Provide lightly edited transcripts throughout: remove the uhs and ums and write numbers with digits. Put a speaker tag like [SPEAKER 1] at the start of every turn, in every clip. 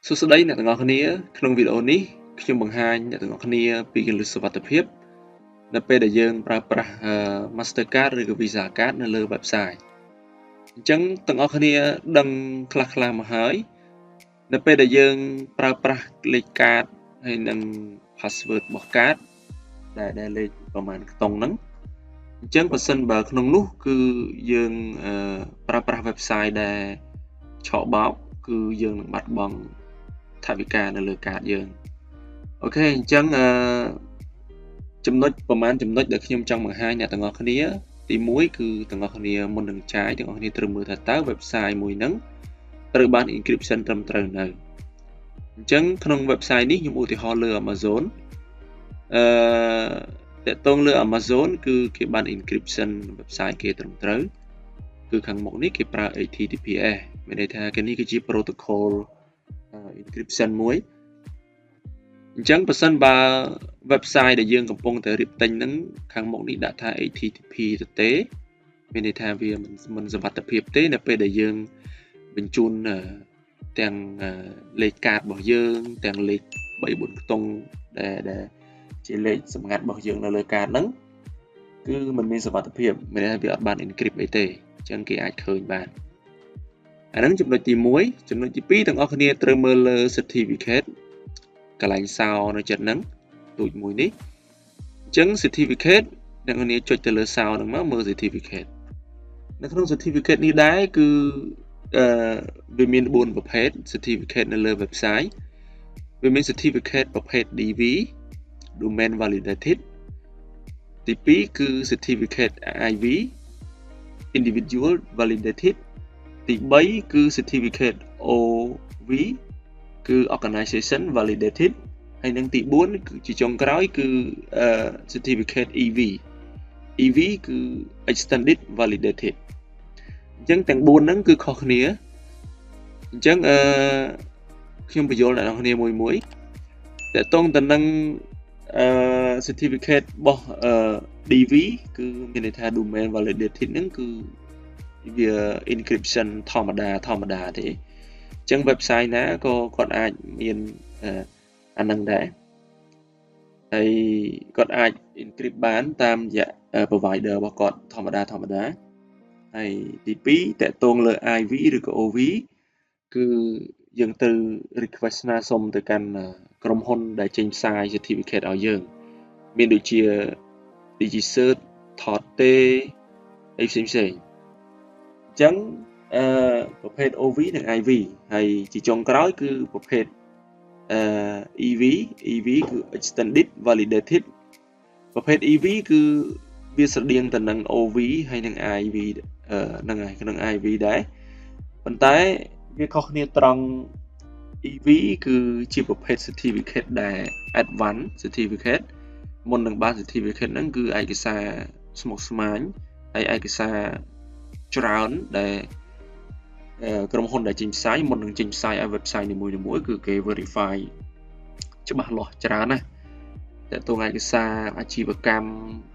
[SPEAKER 1] សួស្តីអ្នកទាំងអស់គ្នាក្នុងវីដេអូនេះខ្ញុំបង្ហាញអ្នកទាំងអស់គ្នាពីគន្លឹះសុវត្ថិភាពនៅពេលដែលយើងប្រើប្រាស់ Mastercard ឬក៏ Visa Card នៅលើ website អញ្ចឹងទាំងអស់គ្នាដឹងខ្លះៗមកហើយនៅពេលដែលយើងប្រើប្រាស់លេខកាតហើយនិង password របស់ card ដែលលេខប្រហែលខ្ទង់ហ្នឹងអញ្ចឹងបើសិនបើក្នុងនោះគឺយើងប្រើប្រាស់ website ដែលឆក់បោកគឺយើងនឹងបាត់បង់ថវិកានៅលើកាតយើងអូខេអញ្ចឹងចំណុចប្រហែលចំណុចដែលខ្ញុំចង់បង្ហាញអ្នកទាំងអស់គ្នាទី1គឺទាំងអស់គ្នាមុននឹងចាយទាំងអស់គ្នាត្រូវមើលថាតើ website មួយហ្នឹងត្រូវបាន encryption ត្រឹមត្រូវនៅអញ្ចឹងក្នុង website នេះខ្ញុំឧទាហរណ៍លើ Amazon តើតងលើ Amazon គឺគេបាន encryption website គេត្រឹមត្រូវគឺខាងមុខនេះគេប្រើ HTTPS មានន័យថាគេនេះគឺជា protocol encryption មួយអញ្ចឹងបើសិនបើ website ដែលយើងកំពុងតែរៀបទិញហ្នឹងខាងមុខនេះដាក់ថា HTTP ទៅទេមានន័យថាវាមិនសុវត្ថិភាពទេនៅពេលដែលយើងបញ្ជូនទាំងលេខកាតរបស់យើងទាំងលេខ3 4ខ្ទង់ដែលជាលេខសម្ងាត់របស់យើងនៅលើកាតហ្នឹងគឺมันមានសុវត្ថិភាពមានន័យថាវាអត់បាន encrypt អីទេអញ្ចឹងគេអាចឃើញបានអាហ្នឹងចំណុចទី1ចំណុចទី2ទាំងអស់គ្នាត្រូវមើលលើ certificate កន្លែងសោនៅចិត្តហ្នឹងទូចមួយនេះអញ្ចឹង certificate អ្នកនាងចុចទៅលើសោហ្នឹងមកមើល certificate នៅក្នុង certificate នេះដែរគឺវាមាន4ប្រភេទ certificate នៅលើ website វាមាន certificate ប្រភេទ DV domain validated ទី2គឺ certificate IV individual validated ទី3គឺ certificate OV គឺ organization validated ហើយនិងទី4គឺជាចុងក្រោយគឺ certificate EV EV គឺ extended validated អញ្ចឹងទាំង4ហ្នឹងគឺខុសគ្នាអញ្ចឹងខ្ញុំបញ្យល់អ្នកនរគ្នាមួយតើតងទៅនឹងcertificate របស់ DV គឺមានន័យថា domain validated ហ្នឹងគឺវា encryption ធម្មតាទេអញ្ចឹង website ណាក៏គាត់អាចមានអានឹងដែរហើយគាត់អាច encrypt បានតាមរយៈ provider របស់គាត់ធម្មតាហើយទី2តកតងលើ IV ឬក៏ OV គឺយើងទៅ request ស្នើសុំទៅកាន់ក្រុមហ៊ុនដែលចេញផ្សាយ certificate ឲ្យយើងមានដូចជា DigiCert, Thorte អីផ្សេងអញ្ចឹងប្រភេទ OV និង IV ហើយជាចុងក្រោយគឺប្រភេទEV គឺ extended validated ប្រភេទ EV គឺវាស្រដៀងទៅនឹង OV ហើយនិង IV ហ្នឹងហើយក្នុង IV ដែរប៉ុន្តែវាខុសគ្នាត្រង់ EV គឺជាប្រភេទ certificate ដែល advanced certificate មុននឹងបាន certificate ហ្នឹងគឺឯកសារស្មុគស្មាញហើយឯកសារច្រើនដែលក្រុមហ៊ុនដែលចេញផ្សាយមុននឹងចេញផ្សាយឲ្យ website នីមួយៗគឺគេ verify ច្បាស់លាស់ច្រើនណាស់តើតងឯកសារអាជីវកម្ម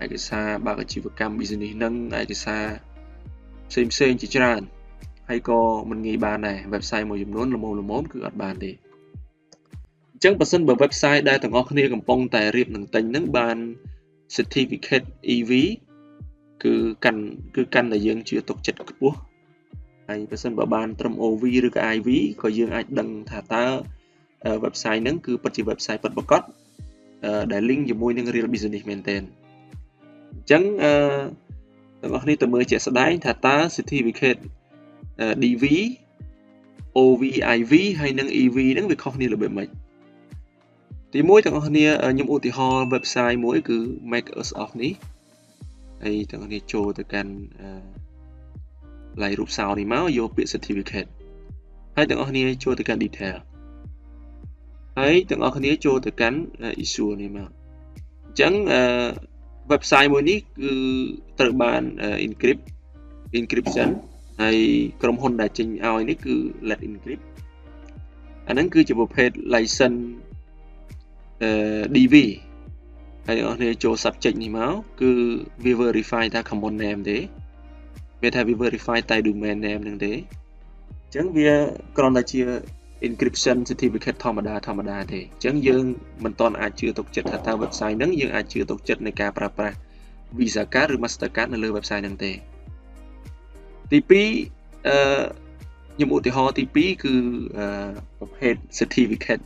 [SPEAKER 1] ឯកសារបើកអាជីវកម្ម business ហ្នឹងឯកសារផ្សេងជាច្រើនហើយក៏មិនងាយបានដែរ website មួយចំនួនល្មមគឺអត់បានទេអញ្ចឹងបើសិនបើ website ដែលទាំងអស់គ្នាកំពុងតែរៀបនឹងទិញហ្នឹងបាន certificate EV គឺកាន់តែយើងជឿទុកចិត្តខ្ពស់ហើយបើសិនបើបានត្រឹម OV ឬក៏ IV ក៏យើងអាចដឹងថាតើ website ហ្នឹងគឺពិតជា website ពិតប្រាកដដែល link ជាមួយនឹង real business មែនទែនអញ្ចឹងទាំងអស់គ្នាទៅមើលជាក់ស្ដែងថាតើ certificate DV OV IV ហើយនិង EV ហ្នឹងវាខុសគ្នារបៀបម៉េចទី1ទាំងអស់គ្នាខ្ញុំឧទាហរណ៍ website មួយគឺ Make Us Off នេះហើយទាំងអស់គ្នាចូលទៅកាន់ឡាយរូបសោនេះមកយកពាក្យ certificate ហើយទាំងអស់គ្នាចូលទៅកាន់ detail ហើយទាំងអស់គ្នាចូលទៅកាន់ issue នេះមកអញ្ចឹងwebsite មួយនេះគឺត្រូវបាន encryption ហើយក្រុមហ៊ុនដែលចេញឲ្យនេះគឺ let encrypt អាហ្នឹងគឺជាប្រភេទ license DV ហើយអ្នកនរចូល subject នេះមកគឺវា verify ថា common name ទេវាថាវា verify តែ domain name ហ្នឹងទេអញ្ចឹងវាគ្រាន់តែជា encryption certificate ធម្មតាទេអញ្ចឹងយើងមិនតន់អាចជឿទុកចិត្តថាតើ website ហ្នឹងយើងអាចជឿទុកចិត្តនៃការប្រើប្រាស់ Visa card ឬ Mastercard នៅលើ website ហ្នឹងទេទី2ខ្ញុំឧទាហរណ៍ទី2គឺប្រភេទ certificate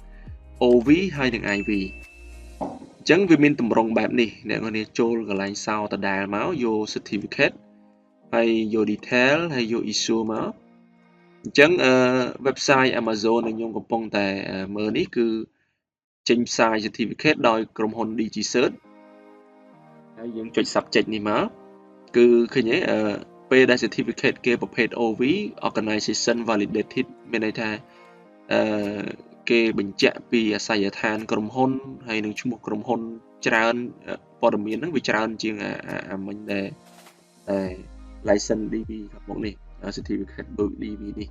[SPEAKER 1] OV ហើយនិង IV អញ្ចឹងវាមានតម្រងបែបនេះអ្នកនរគ្នាចូលកន្លែងសោដដែលមកយក certificate ហើយយក detail ហើយយក issue មកអញ្ចឹងwebsite Amazon ដែលខ្ញុំកំពុងតែមើលនេះគឺចេញផ្សាយ certificate ដោយក្រុមហ៊ុន DigiCert ហើយយើងចុច subject នេះមកគឺឃើញទេពេលដែល certificate គេប្រភេទ OV organization validated មានន័យថាគេបញ្ជាក់ពីអាសយដ្ឋានក្រុមហ៊ុនហើយនឹងឈ្មោះក្រុមហ៊ុនច្រើនព័ត៌មានហ្នឹងវាច្រើនជាងអាមិញដែល license DV ខាងមុខនេះ certificate DV នេះ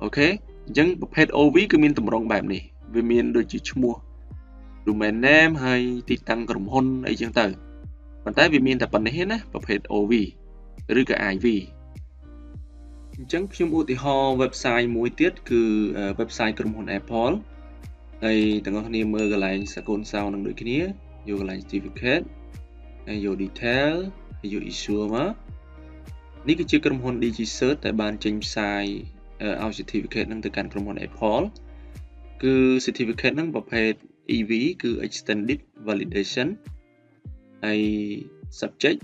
[SPEAKER 1] អូខេអញ្ចឹងប្រភេទ OV គឺមានតម្រងបែបនេះវាមានដូចជាឈ្មោះ domain name ហើយទីតាំងក្រុមហ៊ុនអីចឹងទៅប៉ុន្តែវាមានតែប៉ុណ្្នេះទេណាប្រភេទ OV ឬក៏ IV អញ្ចឹងខ្ញុំឧទាហរណ៍ website មួយទៀតគឺ website ក្រុមហ៊ុន Apple ហើយទាំងអស់គ្នាមើលកន្លែងសកូនសោនឹងដូចគ្នាយកកន្លែង certificate ហើយយក detail ហើយយក issue មកនេះគឺជាក្រុមហ៊ុន DigiCert ដែលបានចេញផ្សាយឲ្យ certificate ហ្នឹងទៅកាន់ក្រុមហ៊ុន Apple គឺ certificate ហ្នឹងប្រភេទ EV គឺ extended validation ហើយ subject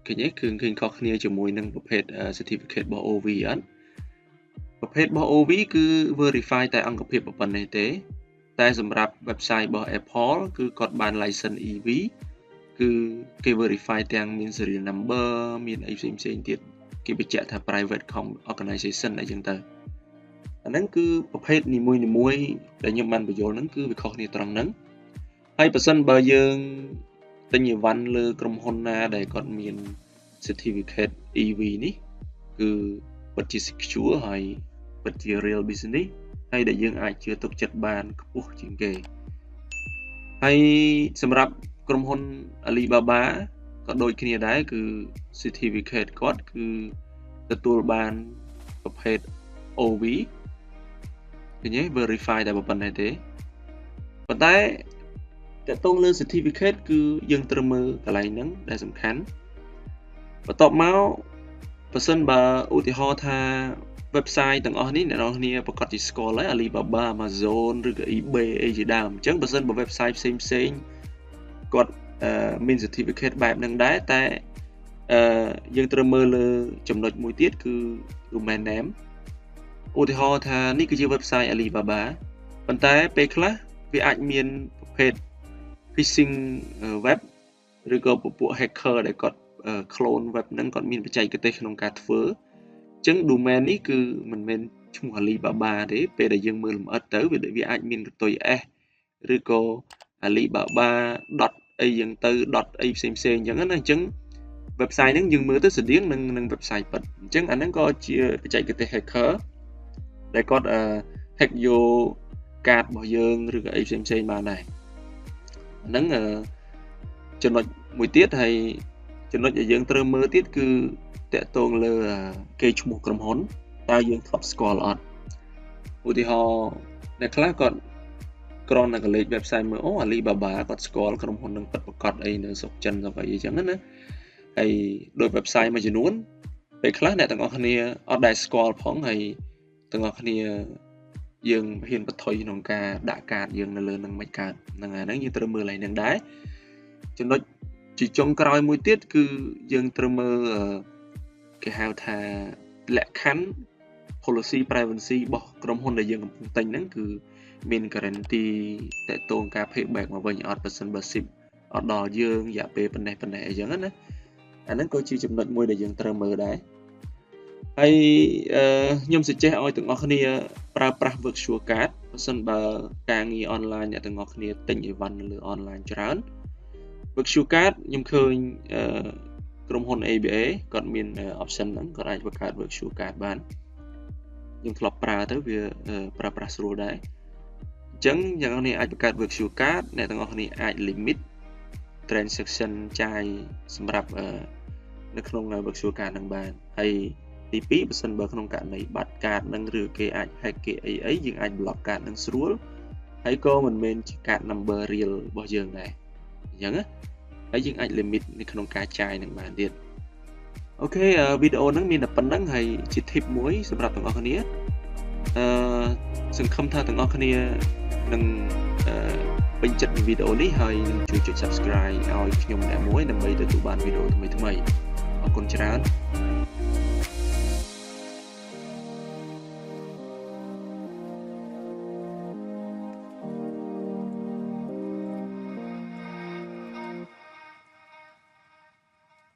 [SPEAKER 1] ឃើញទេគឺឃើញខុសគ្នាជាមួយនឹងប្រភេទ certificate របស់ OV អត់ប្រភេទរបស់ OV គឺ verify តែអង្គភាពប៉ុណ្ណេះទេតែសម្រាប់ website របស់ Apple គឺគាត់បាន license EV គឺគេ verify ទាំងមាន serial number មានអីផ្សេងទៀតគេបញ្ជាក់ថា private organization អីចឹងទៅអាហ្នឹងគឺប្រភេទនីមួយដែលខ្ញុំបានបញ្យល់ហ្នឹងគឺវាខុសគ្នាត្រង់ហ្នឹងហើយបើសិនបើយើងទិញអីវ៉ាន់លើក្រុមហ៊ុនណាដែលគាត់មាន certificate EV នេះគឺពិតជា secure ហើយពិតជា real business ហើយដែលយើងអាចជឿទុកចិត្តបានខ្ពស់ជាងគេហើយសម្រាប់ក្រុមហ៊ុន Alibaba ក៏ដូចគ្នាដែរគឺ certificate គាត់គឺទទួលបានប្រភេទ OV ឃើញទេ verify តែប៉ុណ្ណេះទេប៉ុន្តែតើតើលើ certificate គឺយើងត្រូវមើលកន្លែងហ្នឹងដែលសំខាន់បន្ទាប់មកបើសិនបើឧទាហរណ៍ថា website ទាំងអស់នេះអ្នកនរគ្នាប្រកាសជាស្គាល់ហើយ Alibaba Amazon ឬក៏ eBay អីជាដើមអញ្ចឹងបើសិនបើ website ផ្សេងគាត់មាន certificate បែបហ្នឹងដែរតែយើងត្រូវមើលលើចំណុចមួយទៀតគឺ domain name ឧទាហរណ៍ថានេះគឺជា website Alibaba ប៉ុន្តែពេលខ្លះវាអាចមានប្រភេទ phishing web ឬក៏ពពួក hacker ដែលគាត់ clone web ហ្នឹងគាត់មានបច្ចេកទេសក្នុងការធ្វើអញ្ចឹង domain នេះគឺមិនមែនឈ្មោះ Alibaba ទេពេលដែលយើងមើលលម្អិតទៅវាអាចមានកន្ទុយ S ឬក៏ Alibaba. អីយ៉ាងទៅ អីផ្សេងអញ្ចឹងណាអញ្ចឹង website ហ្នឹងយើងមើលទៅស្តៀងនឹង website ពិតអញ្ចឹងអាហ្នឹងក៏ជាបច្ចេកទេស hacker ដែលគាត់ hack យក card របស់យើងឬក៏អីផ្សេងបានដែរហ្នឹងចំណុចមួយទៀតហើយចំណុចដែលយើងត្រូវមើលទៀតគឺតាក់ទងលើគេឈ្មោះក្រុមហ៊ុនតើយើងធ្លាប់ស្គាល់អត់ឧទាហរណ៍អ្នកខ្លះគាត់គ្រាន់តែកលេច website មើលអូ Alibaba គាត់ស្គាល់ក្រុមហ៊ុននឹងពិតប្រាកដអីនៅស្រុកចិនស្រុកអីចឹងណាហើយដោយ website មួយចំនួនពេលខ្លះអ្នកទាំងអស់គ្នាអត់ដែលស្គាល់ផងហើយទាំងអស់គ្នាយើងហ៊ានបន្ថយក្នុងការដាក់កាតយើងនៅលើនឹងមិនកើតហ្នឹងហើយហ្នឹងយើងត្រូវមើលឡើងនឹងដែរចំណុចជាចុងក្រោយមួយទៀតគឺយើងត្រូវមើលគេហៅថាលក្ខខណ្ឌ policy privacy របស់ក្រុមហ៊ុនដែលយើងកំពុងទិញហ្នឹងគឺមាន guarantee តេតងការ payback មកវិញអត់បើសិនបើ ship អត់ដល់យើងរយៈពេលប៉ុណ្ណេះអីចឹងណាអាហ្នឹងក៏ជាចំណុចមួយដែលយើងត្រូវមើលដែរហើយខ្ញុំ suggest ឲ្យទាំងអស់គ្នាប្រើប្រាស់ virtual card បើសិនបើការងារ online អ្នកទាំងអស់គ្នាទិញអីវ៉ាន់នៅលើ online ច្រើន virtual card ខ្ញុំឃើញក្រុមហ៊ុន ABA គាត់មាន option ហ្នឹងគាត់អាចបង្កើត virtual card បានយើងធ្លាប់ប្រើទៅវាប្រើប្រាស់ស្រួលដែរអញ្ចឹងអ្នកទាំងអស់គ្នាអាចបង្កើត virtual card អ្នកទាំងអស់គ្នាអាច limit transaction ចាយសម្រាប់នៅក្នុង virtual card ហ្នឹងបានហើយ ទី2បើសិនបើក្នុងករណីបាត់កាតនឹងឬគេអាច hack គេអីយើងអាច block កាតនឹងស្រួលហើយក៏មិនមែនជាកាត number real របស់យើងដែរអញ្ចឹងណាហើយយើងអាច limit នៅក្នុងការចាយនឹងបានទៀតអូខេវីដេអូហ្នឹងមានតែប៉ុណ្្នឹងហើយជា tip មួយសម្រាប់ទាំងអស់គ្នាសង្ឃឹមថាទាំងអស់គ្នានឹងពេញចិត្តវីដេអូនេះហើយនឹងជួយចុច subscribe ឲ្យខ្ញុំម្នាក់មួយដើម្បីទទួលបានវីដេអូថ្មីៗអរគុណច្រើន